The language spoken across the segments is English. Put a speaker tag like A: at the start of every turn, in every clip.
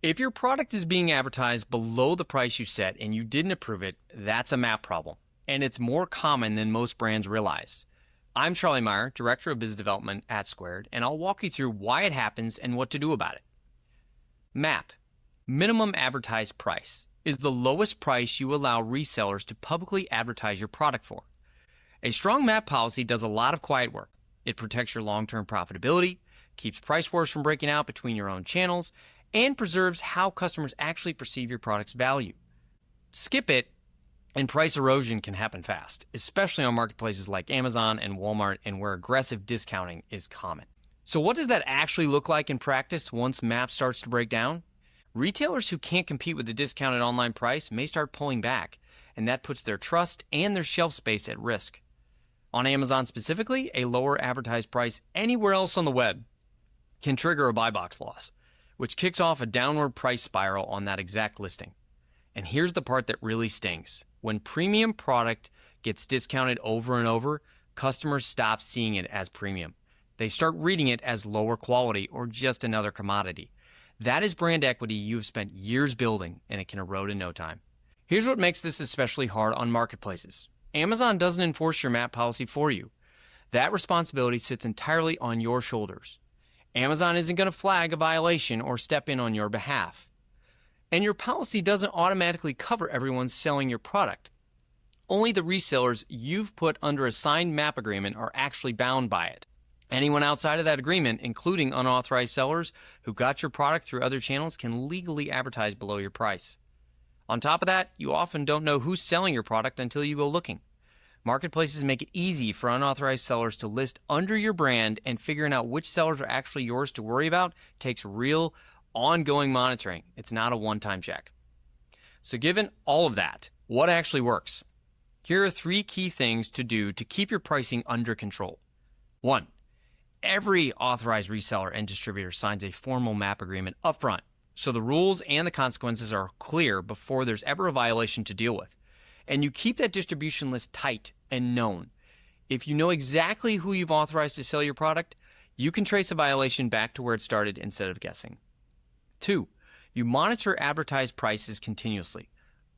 A: If your product is being advertised below the price you set and you didn't approve it, that's a MAP problem, and it's more common than most brands realize. I'm Charlie Meyer, Director of Business Development at Squared, and I'll walk you through why it happens and what to do about it. MAP, minimum advertised price, is the lowest price you allow resellers to publicly advertise your product for. A strong MAP policy does a lot of quiet work. It protects your long-term profitability, keeps price wars from breaking out between your own channels, and preserves how customers actually perceive your product's value. Skip it, and price erosion can happen fast, especially on marketplaces like Amazon and Walmart and where aggressive discounting is common. So what does that actually look like in practice once MAP starts to break down? Retailers who can't compete with the discounted online price may start pulling back, and that puts their trust and their shelf space at risk. On Amazon specifically, a lower advertised price anywhere else on the web can trigger a buy box loss, which kicks off a downward price spiral on that exact listing. And here's the part that really stings. When premium product gets discounted over and over, customers stop seeing it as premium. They start reading it as lower quality or just another commodity. That is brand equity you've spent years building, and it can erode in no time. Here's what makes this especially hard on marketplaces. Amazon doesn't enforce your MAP policy for you. That responsibility sits entirely on your shoulders. Amazon isn't going to flag a violation or step in on your behalf. And your policy doesn't automatically cover everyone selling your product. Only the resellers you've put under a signed MAP agreement are actually bound by it. Anyone outside of that agreement, including unauthorized sellers who got your product through other channels, can legally advertise below your price. On top of that, you often don't know who's selling your product until you go looking. Marketplaces make it easy for unauthorized sellers to list under your brand, and figuring out which sellers are actually yours to worry about takes real, ongoing monitoring. It's not a one-time check. So given all of that, what actually works? Here are 3 key things to do to keep your pricing under control. 1. Every authorized reseller and distributor signs a formal MAP agreement upfront, so the rules and the consequences are clear before there's ever a violation to deal with. And you keep that distribution list tight and known. If you know exactly who you've authorized to sell your product, you can trace a violation back to where it started instead of guessing. 2, you monitor advertised prices continuously.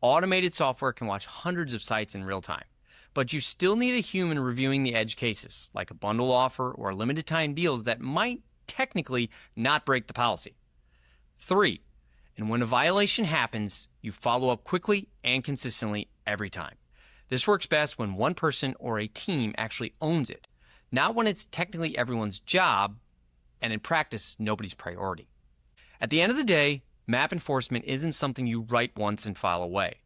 A: Automated software can watch hundreds of sites in real time, but you still need a human reviewing the edge cases, like a bundle offer or limited time deals that might technically not break the policy. 3, and when a violation happens, you follow up quickly and consistently every time. This works best when one person or a team actually owns it, not when it's technically everyone's job and in practice nobody's priority. At the end of the day, MAP enforcement isn't something you write once and file away.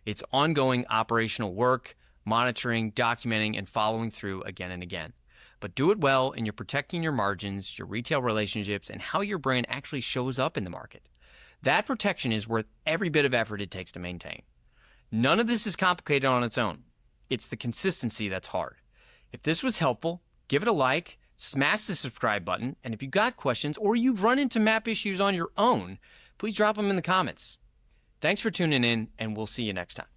A: It's ongoing operational work, monitoring, documenting, and following through again and again. But do it well, and you're protecting your margins, your retail relationships, and how your brand actually shows up in the market. That protection is worth every bit of effort it takes to maintain. None of this is complicated on its own. It's the consistency that's hard. If this was helpful, give it a like, smash the subscribe button, and if you've got questions or you've run into MAP issues on your own, please drop them in the comments. Thanks for tuning in, and we'll see you next time.